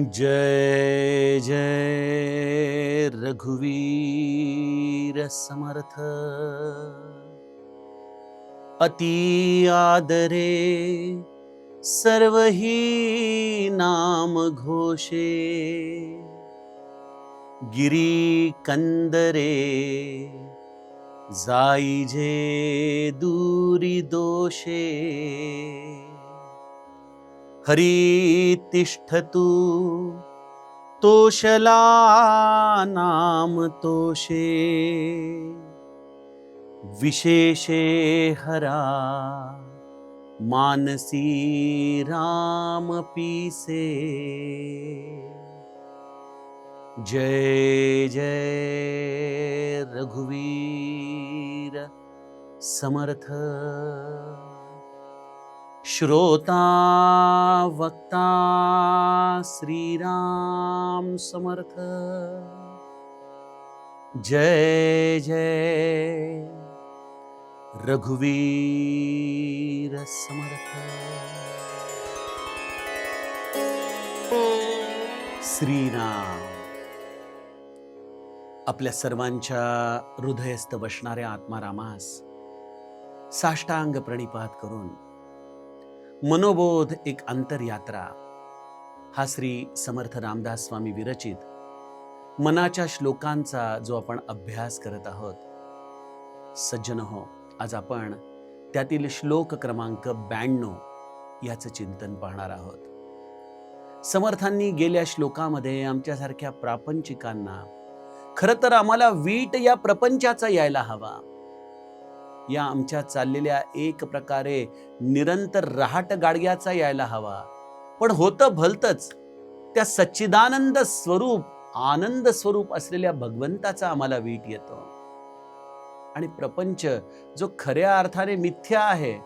जय जय रघुवीर समर्थ। अति आदरे सर्वही नाम घोषे, गिरी कंदरे जाईजे दूरी दोषे। हरी तिष्ठतु तोषला नाम तोषे, विशेषे हरा मानसी राम पीसे। जय जय रघुवीर समर्थ। श्रोता वक्ता श्रीराम समर्थ। जय जय रघुवीर समर्थ। श्रीराम आपल्या सर्वांच्या हृदयस्थ बसणाऱ्या आत्मारामास साष्टांग प्रणिपात करून मनोबोध एक अंतरयात्रा हा श्री समर्थ रामदास स्वामी विरचित मनाच्या श्लोकांचा जो आपण अभ्यास करत आहोत, सज्जन हो, आज आपण त्यातील श्लोक क्रमांक 92 याचं चिंतन पाहणार आहोत। समर्थांनी गेल्या श्लोकामध्ये आमच्यासारख्या प्रापंचिकांना खरं तर आम्हाला वीट या प्रपंचाचा यायला हवा, या आमच्या चाललेल्या एक प्रकारे निरंतर रहाट गाडग्याचा यायला हवा, पण होतं भलतंच त्या सच्चिदानंद स्वरूप आनंद स्वरूप असलेल्या भगवंताचा आम्हाला वीट येतो। आणि प्रपंच जो खऱ्या अर्थाने मिथ्या आहे,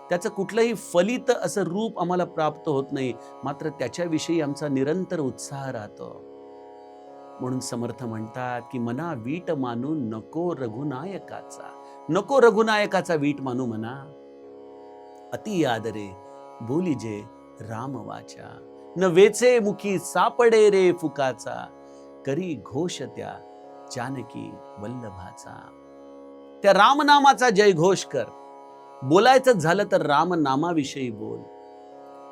त्याचं कुठलंही फलित असं रूप आम्हाला प्राप्त होत नाही, मात्र त्याच्याविषयी आमचा निरंतर उत्साह राहतो। म्हणून समर्थ म्हणतात की मना वीट मानू नको रघुनायकाचा, नको रघुनायकाचा वीट मानू म्हणा। अति आदरे बोलिजे राम वाचा, न वेचे मुखी सापडे रे फुकाचा, करी घोष त्या जानकी वल्लभाचा। त्या रामनामाचा जय घोष कर, बोलायचं झालं तर रामनामाविषयी बोल।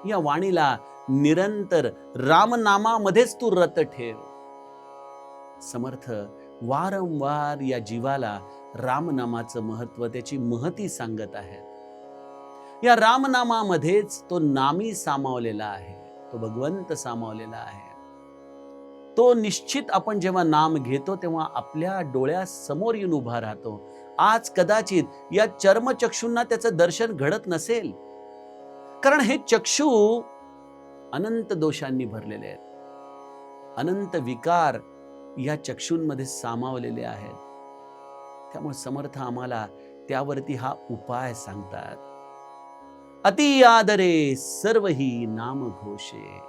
या वाणीला निरंतर रामनामामध्येच तू रत ठेव। समर्थ वारंवार या जीवाला रामनामाचं महत्व, त्याची महती सांगत आहेत। या रामनामामध्येच तो नामी सामावलेला आहे, तो भगवंत सामावलेला आहे। तो निश्चित आपण जेव्हा नाम घेतो तेव्हा आपल्या डोळ्यासमोर येऊन उभा राहतो। आज कदाचित या चर्मचक्षूंना त्याचं दर्शन घडत नसेल, कारण हे चक्षु अनंत दोषांनी भरलेले आहेत, अनंत विकार या चक्षूंमध्ये सामावलेले आहेत। त्यामुळे समर्थ आम्हाला त्यावरती हा उपाय सांगतात। अति आदरे सर्वही नाम घोषे,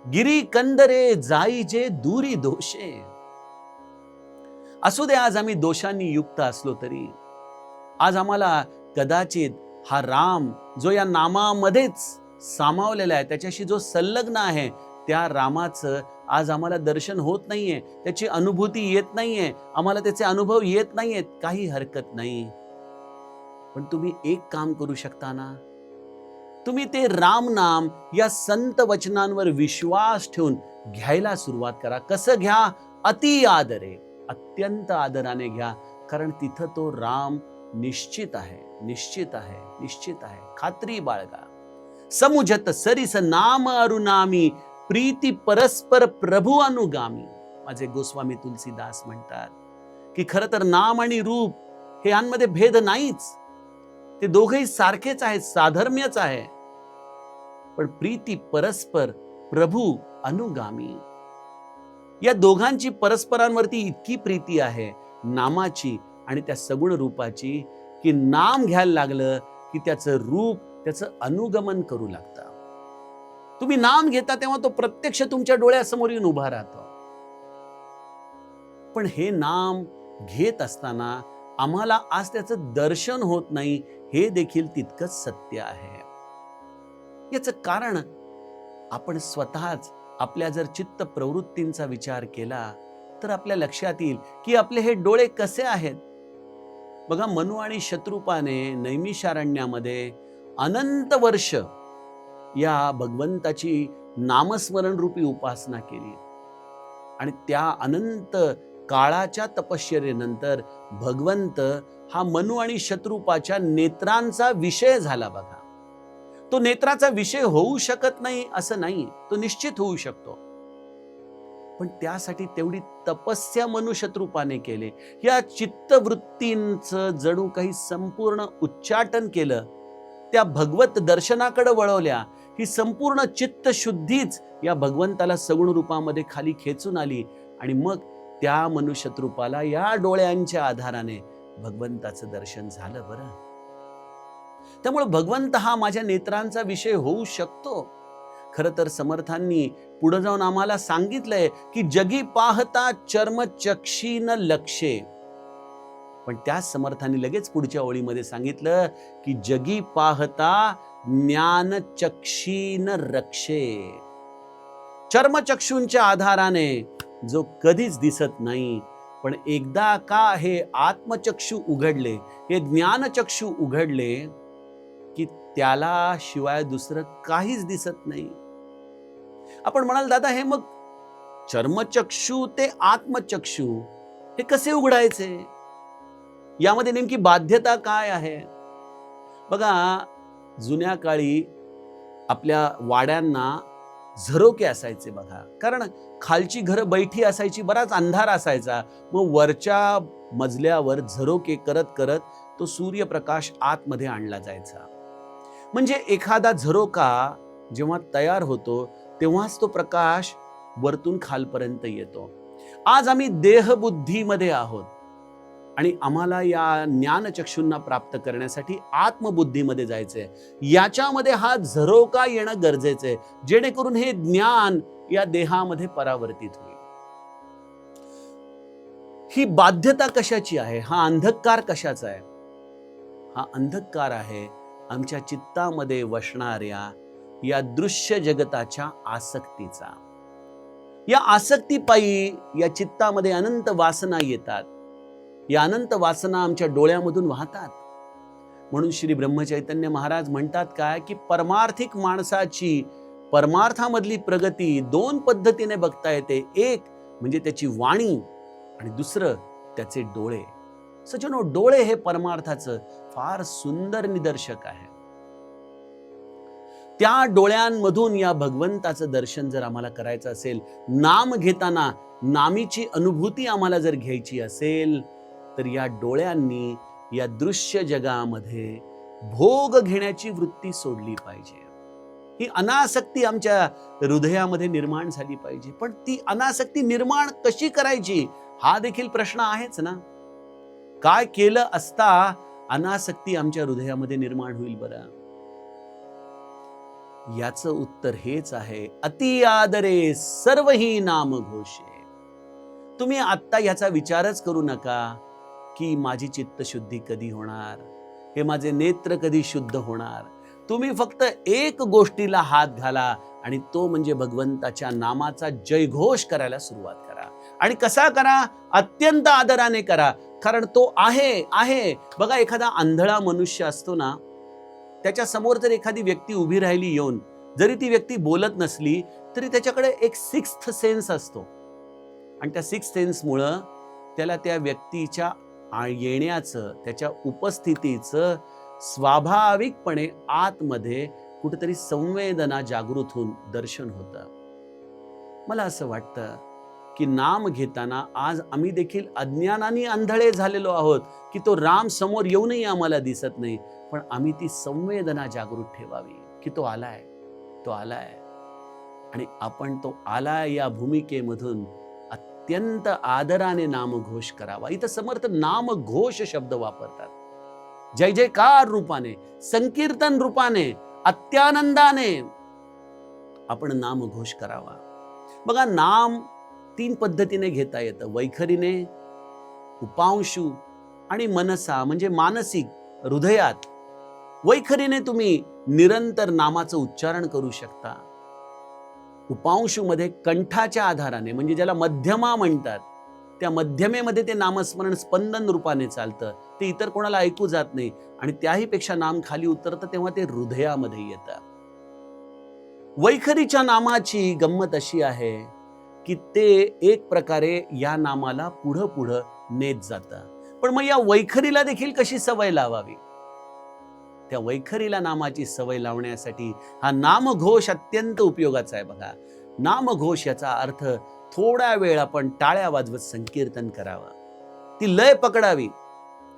गिरी कंदरे जाईजे दूरी दोषे। असू दे आज आम्ही दोषांनी युक्त असलो तरी, आज आम्हाला कदाचित हा राम जो या नामामध्येच सामावलेला आहे, त्याच्याशी जो संलग्न आहे, त्या रामाचं आज आम्हाला दर्शन होत नाहीये, त्याची अनुभूती येत नाहीये, आम्हाला त्याचे अनुभव येत नाहीयेत, काही हरकत नाही। पण तुम्ही एक काम करू शकता ना, तुम्ही ते राम नाम या संत वचनांवर विश्वास ठेवून घ्यायला सुरुवात करा। कसं घ्या? अति आदरे, अत्यंत आदराने घ्या, कारण तिथं तो राम निश्चित आहे, निश्चित आहे, निश्चित आहे। खात्री बाळगा। समुझत सरिस नाम अरुनामी, प्रीती परस्पर प्रभु अनुगामी। माझे गोस्वामी तुलसीदास म्हणतात की खरं तर नाम आणि रूप हे यांमध्ये भेद नाहीच, ते दोघेही सारखेच आहेत, साधर्म्यच आहे। पण प्रीती परस्पर प्रभु अनुगामी, या दोघांची परस्परांवरती इतकी प्रीती आहे नामाची आणि त्या सगुण रूपाची, की नाम घ्यायला लागलं की त्याचं रूप त्याचं अनुगमन करू लागतं। तुम्ही नाम घेता तेव्हा तो प्रत्यक्ष तुमच्या डोळ्यासमोर येऊन उभा राहतो। पण हे नाम घेत असताना आम्हाला आज त्याचं दर्शन होत नाही, हे देखील तितकंच सत्य आहे। याचं कारण आपण स्वतःच आपल्या जर चित्त प्रवृत्तींचा विचार केला तर आपल्या लक्षात येईल की आपले हे डोळे कसे आहेत. बघा, मनु आणि शत्रुपाने नैमिषारण्यामध्ये अनंत वर्ष या भगवंताची नामस्मरण रूपी उपासना केली आणि त्या अनंत काळाच्या तपश्चर्येनंतर भगवंत हा मनु आणि शत्रुपाच्या नेत्रांचा विषय झाला. बघा, तो नेत्राचा विषय होऊ शकत नाही असं नाही, तो निश्चित होऊ शकतो, पण त्यासाठी तेवढी तपस्या मनु शत्रुपाने केले. या चित्तवृत्तींचं जणू काही संपूर्ण उच्चाटन केलं, त्या भगवत दर्शनाकडे वळवल्या. ही संपूर्ण चित्तशुद्धीच या भगवंताला सगुण रूपामध्ये खाली खेचून आली आणि मग त्या मनुशत्रुपाला या डोळ्यांच्या आधाराने भगवंताचं दर्शन झालं. बरं, त्यामुळे भगवंत हा माझ्या नेत्रांचा विषय होऊ शकतो. खरं तर समर्थांनी पुढे जाऊन आम्हाला सांगितलंय की जगी पाहता चर्मचक्षीन लक्षे, पण त्याच समर्थांनी लगेच पुढच्या ओळीमध्ये सांगितलं की जगी पाहता ज्ञानचक्षीन रक्षे. चर्मचक्षूंच्या आधाराने जो कधीच दिसत नाही, पण एकदा का हे आत्मचक्षू उघडले, हे ज्ञानचक्षू उघडले की त्याला शिवाय दुसरं काहीच दिसत नाही. आपण म्हणाल, दादा हे मग चर्मचक्षू ते आत्मचक्षू हे कसे उघडायचे, यामध्ये नेमकी बाध्यता काय आहे? बघा, जुन्या काळी आपल्या वाड्यांना झरोके असायचे. बघा, कारण खालची घरं बैठी असायची, बराच अंधार असायचा, मग वरच्या मजल्यावर झरोके करत करत तो सूर्यप्रकाश आतमध्ये आणला जायचा. म्हणजे एखादा झरोका जेव्हा तयार होतो तेव्हाच तो प्रकाश वरतून खालपर्यंत येतो. आज आम्ही देहबुद्धीमध्ये आहोत आणि आम्हाला या ज्ञानचक्षूंना प्राप्त करण्यासाठी आत्मबुद्धीमध्ये जायचंय. याच्यामध्ये हा झरोका येणं गरजेचं आहे, जेणेकरून हे ज्ञान या देहामध्ये परावर्तित होईल. ही बाध्यता कशाची आहे? हा अंधकार कशाचा आहे? हा अंधकार आहे आमच्या चित्तामध्ये वसणाऱ्या या दृश्य जगताच्या आसक्तीचा. या आसक्तीपायी या चित्तामध्ये अनंत वासना येतात. या अनंत वासना आमच्या डोळ्यामधून वाहतात. म्हणून श्री ब्रह्मचैतन्य महाराज म्हणतात काय की परमार्थिक माणसाची परमार्थामधली प्रगती दोन पद्धतीने बघता येते. एक म्हणजे त्याची वाणी आणि दुसरं त्याचे डोळे. सज्जनो, डोळे हे परमार्थाचं फार सुंदर निदर्शक आहे. त्या डोळ्यांमधून या भगवंताचं दर्शन जर आम्हाला करायचं असेल, नाम घेताना नामीची अनुभूती आम्हाला जर घ्यायची असेल, तर या डोळ्यांनी या दृश्य जगामध्ये भोग घेण्याची वृत्ती सोडली पाहिजे. ही अनासक्ती आमच्या हृदयामध्ये निर्माण झाली पाहिजे. पण ती अनासक्ती निर्माण कशी करायची हा देखील प्रश्न आहेच ना. काय केलं असता अनासक्ती आमच्या हृदयामध्ये निर्माण होईल बरं? याचं उत्तर हेच आहे, अति आदरे सर्वही नाम घोषे. तुम्ही आत्ता याचा विचारच करू नका की माझी चित्तशुद्धी कधी होणार, हे माझे नेत्र कधी शुद्ध होणार. तुम्ही फक्त एक गोष्टीला हात घाला आणि तो म्हणजे भगवंताच्या नामाचा जयघोष करायला सुरुवात करा. आणि कसा करा? अत्यंत आदराने करा, कारण तो आहे. बघा, एखादा आंधळा मनुष्य असतो ना, त्याच्या समोर जर एखादी व्यक्ती उभी राहिली येऊन, जरी ती व्यक्ती बोलत नसली तरी त्याच्याकडे एक सिक्स्थ सेन्स असतो आणि त्या सिक्स्थ सेन्समुळं त्याला त्या व्यक्तीच्या येण्याचं, त्याच्या उपस्थितीचं स्वाभाविकपणे आतमध्ये कुठेतरी संवेदना जागृत होऊन दर्शन होतं. मला असं वाटतं की नाम घेताना आज आम्ही देखील अज्ञानाने आंधळे झालेलो आहोत की तो राम समोर येऊनही आम्हाला दिसत नाही, पण आम्ही ती संवेदना जागृत ठेवावी की तो आलाय आणि आपण तो आलाय या भूमिकेमधून अत्यंत आदराने नामघोष करावा. इथं समर्थ नामघोष शब्द वापरतात. जय जयकार रूपाने, संकीर्तन रूपाने, अत्यानंदाने आपण नामघोष करावा. बघा, नाम 3 पद्धतीने घेता येतं, वैखरीने, उपांशू आणि मनसा म्हणजे मानसिक, हृदयात. वैखरीने तुम्ही निरंतर नामाचं उच्चारण करू शकता. उपांशूमध्ये कंठाच्या आधाराने, म्हणजे ज्याला मध्यमा म्हणतात, त्या मध्यमेमध्ये ते नामस्मरण स्पंदन रूपाने चालतं. ते इतर कोणाला ऐकू जात नाही आणि त्याही पेक्षा नाम खाली उतरतं तेव्हा ते हृदयामध्ये येतं. वैखरीच्या नामाची गंमत अशी आहे की ते एक प्रकारे या नामाला पुढं पुढं नेत जातं. पण मग या वैखरीला देखील कशी सवय लावावी? त्या वैखरीला नामाची सवय लावण्यासाठी हा नामघोष अत्यंत उपयोगाचा आहे. बघा, नामघोष याचा अर्थ थोडा वेळ आपण टाळ्या वाजवत संकीर्तन करावं, ती लय पकडावी,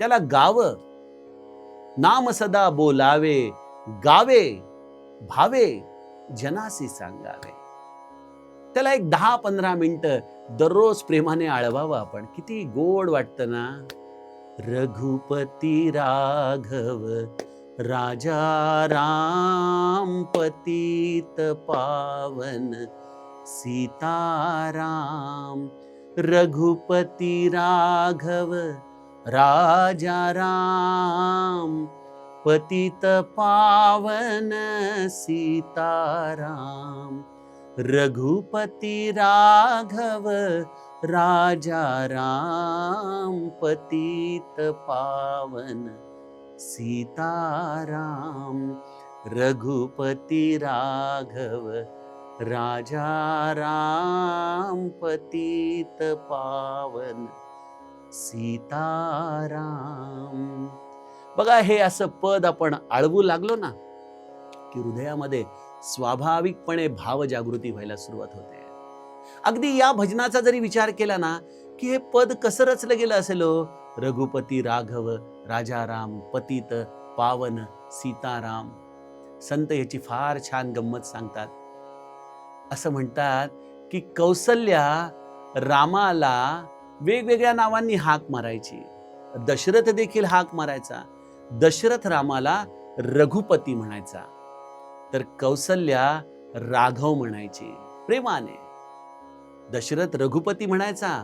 त्याला गावं. नाम सदा बोलावे, गावे, भावे, जनासी सांगावे. त्याला एक 10-15 मिनिटं दररोज प्रेमाने आळवावं आपण. किती गोड वाटतं ना. रघुपती राघव राजा राम पतित पावन सीताराम. रघुपती राघव राजा राम पतित पावन सीताराम. रघुपती राघव राजा राम पतित पावन सीताराम. रघुपती राघव राजा राम पतित पावन सीताराम. बघा, हे असं पद आपण आळवू लागलो ना की हृदयामध्ये स्वाभाविकपणे भाव जागृती व्हायला सुरुवात होते. अगदी या भजनाचा जरी विचार केला ना की हे पद कसं रचलं गेलं असेल, रघुपती राघव राजा राम पतित पावन सीताराम. संत याची फार छान गंमत सांगतात. असं म्हणतात की कौसल्या रामाला वेगवेगळ्या नावांनी हाक मारायची. दशरथ देखील हाक मारायचा. दशरथ रामाला रघुपती म्हणायचा, तर कौसल्या राघव म्हणायची प्रेमाने. दशरथ रघुपती म्हणायचा,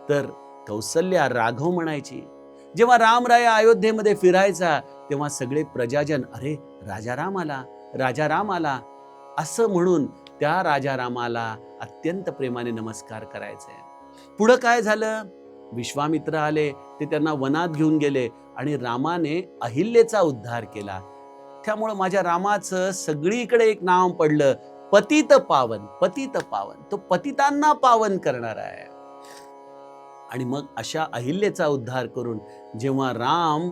तर कौसल्या राघव म्हणायची. जेव्हा रामराया अयोध्येमध्ये फिरायचा तेव्हा सगळे प्रजाजन, अरे राजाराम आला, राजाराम आला, असं म्हणून त्या राजारामाला अत्यंत प्रेमाने नमस्कार करायचे. पुढं काय झालं? विश्वामित्र आले, ते त्यांना वनात घेऊन गेले आणि रामाने अहिल्याचा उद्धार केला. त्यामुळं माझ्या रामाचं सगळीकडे एक नाव पडलं, पतित पावन. पतित पावन, तो पतितांना पावन करणार आहे. आणि मग अशा अहिल्याचा उद्धार करून जेव्हा राम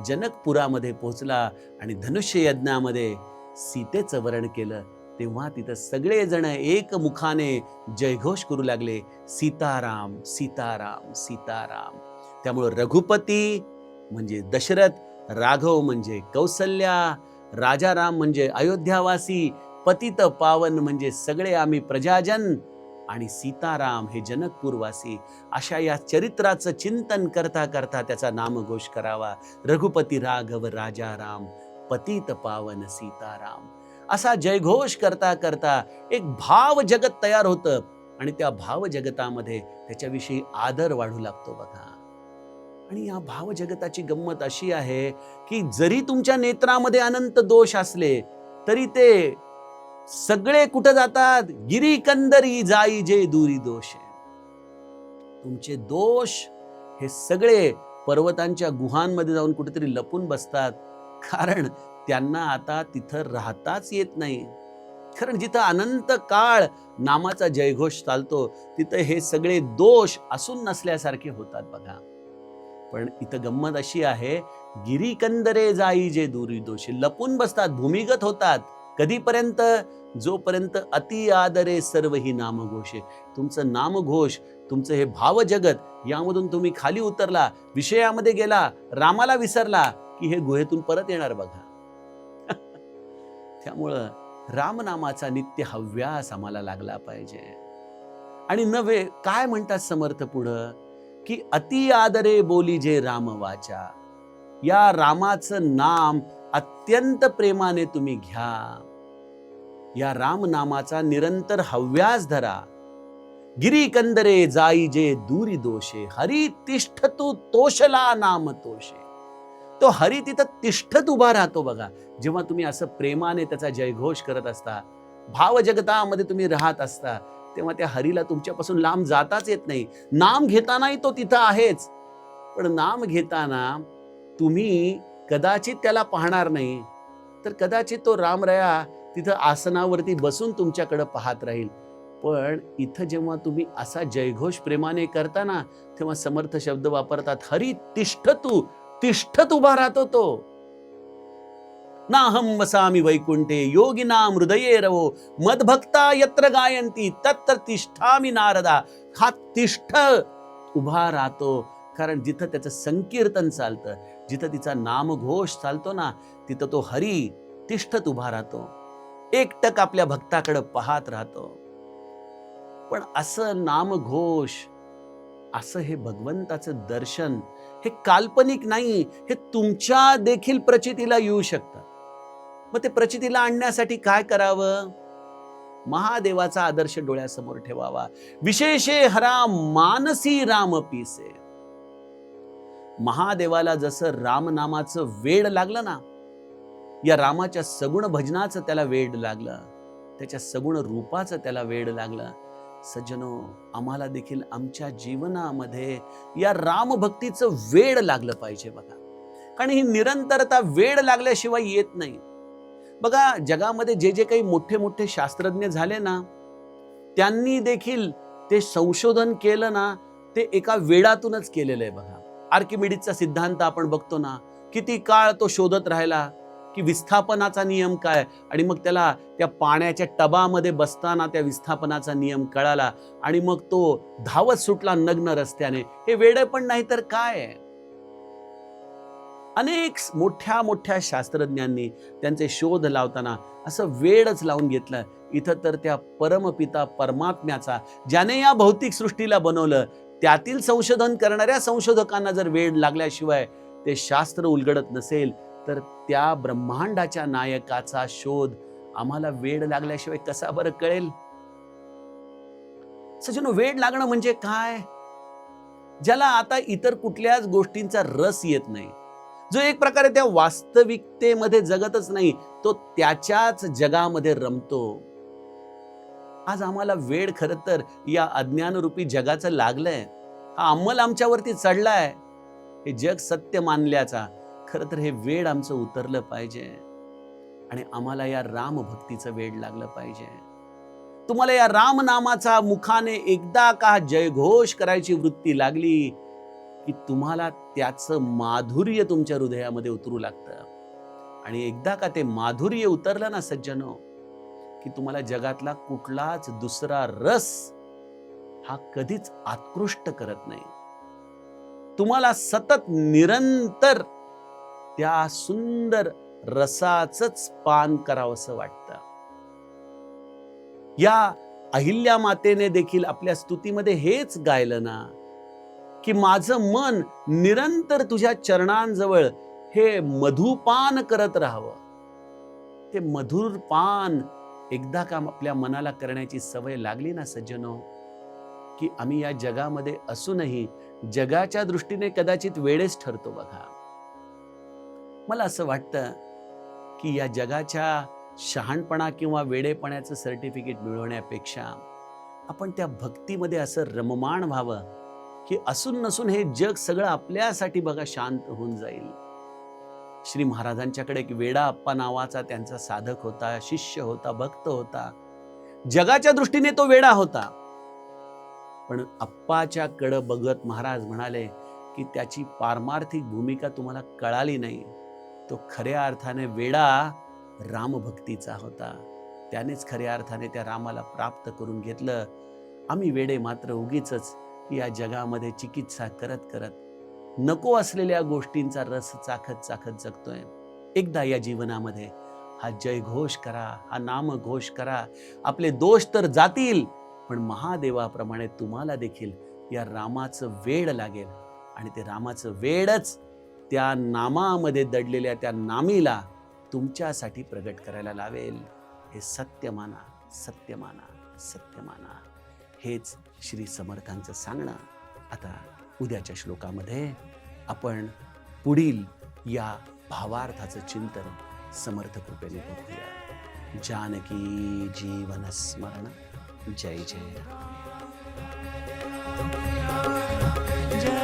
जनकपुरामध्ये पोहोचला आणि धनुष्य यज्ञामध्ये सीतेचं वरण केलं, तेव्हा तिथं सगळेजण एकमुखाने जयघोष करू लागले, सीताराम सीताराम सीताराम. त्यामुळे रघुपती म्हणजे दशरथ, राघव म्हणजे कौसल्या, राजाराम म्हणजे अयोध्यावासी, पतित पावन म्हणजे सगळे आम्ही प्रजाजन, आणि सीताराम हे जनकपूरवासी. अशा या चरित्राचं चिंतन करता करता त्याचा नामघोष करावा. रघुपती राघव राजा राम पतित पावन सीताराम. असा जयघोष करता करता एक भाव जगत तयार होतं आणि त्या भाव जगतामध्ये त्याच्याविषयी आदर वाढू लागतो. बघा, आणि या भाव जगताची गंमत अशी आहे की जरी तुमच्या नेत्रामध्ये अनंत दोष असले तरी ते सगळे कुठं जातात? गिरीकंदरी जाई जे दूरी दोष. तुमचे दोष हे सगळे पर्वतांच्या गुहांमध्ये जाऊन कुठेतरी लपून बसतात, कारण त्यांना आता तिथं राहताच येत नाही. कारण जिथं अनंत काळ नामाचा जयघोष चालतो तिथं हे सगळे दोष असून नसल्यासारखे होतात. बघा, पण इथं गंमत अशी आहे, गिरीकंदरे जाई जे दूरी दोष, लपून बसतात, भूमिगत होतात. कधीपर्यंत? जोपर्यंत अति आदरे सर्व ही नामघोषे. तुमचं नामघोष, तुमचं हे भाव जगत, यामधून तुम्ही खाली उतरला, विषयामध्ये गेला, रामाला विसरला की हे गुहेतून परत येणार. बघा, त्यामुळं रामनामाचा नित्य हव्यास आम्हाला लागला पाहिजे. आणि नव्हे काय म्हणतात समर्थ पुढं की अति आदरे बोली जे राम वाचा. या रामाचं नाम अत्यंत प्रेमाने तुम्ही घ्या. या राम नामाचा निरंतर हव्यास धरा. गिरीकंदरे जाई जे दूरी दोषे, हरी तिष्ठतु तोषला नाम तोषे. तो हरी तिथं तिष्ठत उभा राहतो. बघा, जेव्हा तुम्ही असं प्रेमाने त्याचा जयघोष करत असता भाव जगतामध्ये तुम्ही राहत असता, तेव्हा त्या हरीला तुमच्यापासून लांब जाताच येत नाही. नाम घेतानाही तो तिथं आहेच, पण नाम घेताना तुम्ही कदाचित त्याला पाहणार नाही, तर कदाचित तो रामरया तिथं आसनावरती बसून तुमच्याकडे पाहत राहील. पण इथं जेव्हा तुम्ही असा जयघोष प्रेमाने करता ना, तेव्हा समर्थ शब्द वापरतात, हरी तिष्ठतु, तिष्ठत उभा राहतो तो. नाहम वसामि वैकुंठे योगिनां हृदये रवो मदभक्ता यत्र गायन्ति तत्र तिष्ठामि नारदा. हा तिष्ठ उभा राहतो, कारण जिथं त्याचं संकीर्तन चालतं, जिथं तिचा नामघोष चालतो ना, तिथं तो हरी तिष्ठत उभा राहतो, एकटक आपल्या भक्ताकडे पाहत राहतो. पण असं नामघोष, असं हे भगवंताचं दर्शन हे काल्पनिक नाही, हे तुमच्या देखील प्रचितीला येऊ शकतं. मग ते प्रचितीला आणण्यासाठी काय करावं? महादेवाचा आदर्श डोळ्यासमोर ठेवावा. विशेषे हरा मानसी राम पीसे. महादेवाला जसं रामनामाचं वेड लागलं ना, या रामाच्या सगुण भजनाचं त्याला वेड लागलं, त्याच्या सगुण रूपाचं त्याला वेड लागलं. सज्जनो, आम्हाला देखील आमच्या जीवनामध्ये या रामभक्तीचं वेड लागलं पाहिजे बघा. कारण ही निरंतरता वेड लागल्याशिवाय येत नाही. बघा, जगामध्ये जे जे काही मोठे मोठे शास्त्रज्ञ झाले ना, त्यांनी देखील ते संशोधन केलं ना, ते एका वेडातूनच केलेलं आहे बघा. आर्किमिडीजचा सिद्धांत आपण बघतो ना, किती काळ तो शोधत राहिला की विस्थापनाचा नियम काय, आणि मग त्याला त्या पाण्याच्या टबामध्ये बसताना त्या विस्थापनाचा नियम कळाला, आणि मग तो धावत सुटला नग्न रस्त्याने. हे वेड पण नाही तर काय आहे. अनेक मोठ्या मोठ्या शास्त्रज्ञांनी त्यांचे शोध लावताना असं वेडच लावून घेतलं. इथं तर त्या परमपिता परमात्म्याचा, ज्याने या भौतिक सृष्टीला बनवलं, त्यातील संशोधन करणाऱ्या संशोधकांना जर वेड लागल्याशिवाय ते शास्त्र उलगडत नसेल, तर त्या ब्रह्मांडाच्या नायकाचा शोध आम्हाला वेड लागल्याशिवाय कसा बरं कळेल? सज्जनो, वेड लागणं म्हणजे काय? ज्याला आता इतर कुठल्याच गोष्टींचा रस येत नाही, जो एक प्रकारे त्या वास्तविकतेमध्ये जगतच नाही, तो त्याच्याच जगामध्ये रमतो. आज आम्हाला वेड खरं तर या अज्ञानरूपी जगाचं लागलंय. हा अंमल आमच्यावरती चढलाय, हे जग सत्य मानल्याचा. खरं तर हे वेड आमचं उतरलं पाहिजे, आणि आम्हाला या राम भक्तीचं वेड लागलं पाहिजे. तुम्हाला या राम नामाचा मुखाने एकदा का जयघोष करायची वृत्ती लागली की तुम्हाला त्याचं माधुर्य तुमच्या हृदयामध्ये उतरू लागतं. आणि एकदा का ते माधुर्य उतरलं ना सज्जनो, की तुम्हाला जगातला कुठलाच दुसरा रस हा कधीच आत्कृष्ट करत नाही. तुम्हाला सतत निरंतर त्या सुंदर रसाचंच पान करावंसं वाटतं. या अहिल्या मातेने देखील आपल्या स्तुतीमध्ये हेच गायलं ना, की माझं मन निरंतर तुझ्या चरणांजवळ हे मधुपान करत राहावं. ते मधुर पान एकदा का आपल्या मनाला करण्याची सवय लागली ना सज्जनो, की आम्ही या जगामध्ये असूनही जगाच्या दृष्टीने कदाचित वेडेच ठरतो बघा. मला असं वाटतं की या जगाच्या शहाणपणा किंवा वेडेपणाचं सर्टिफिकेट मिळवण्यापेक्षा आपण त्या भक्तीमध्ये असं रममाण व्हावं, की असून नसून हे जग सगळं आपल्यासाठी बघा शांत होऊन जाईल. श्री महाराजांच्याकडे एक वेडा अप्पा नावाचा त्यांचा साधक होता, शिष्य होता, भक्त होता. जगाच्या दृष्टीने तो वेडा होता, पण अप्पाच्या कडे बघत महाराज म्हणाले की त्याची पारमार्थिक भूमिका तुम्हाला कळाली नाही. तो खऱ्या अर्थाने वेडा रामभक्तीचा होता. त्यानेच खऱ्या अर्थाने त्या रामाला प्राप्त करून घेतलं. आम्ही वेडे मात्र उगीचच या जगामध्ये चिकित्सा करत करत नको असलेल्या गोष्टींचा रस चाखत चाखत जगतोय. एकदा या जीवनामध्ये हा जयघोष करा, हा नामघोष करा. आपले दोष तर जातील, पण महादेवाप्रमाणे तुम्हाला देखील या रामाचं वेड लागेल, आणि ते रामाचं वेडच त्या नामामध्ये दडलेल्या त्या नामीला तुमच्यासाठी प्रगट करायला लावेल. हे सत्य माना, सत्य माना, सत्य माना. हेच श्री समर्थांचं सांगणं. आता उद्याच्या श्लोकामध्ये आपण पुढील या भावार्थाचं चिंतन समर्थ कृपेने बघूया. जानकी जीवन स्मरण. जय जय राम.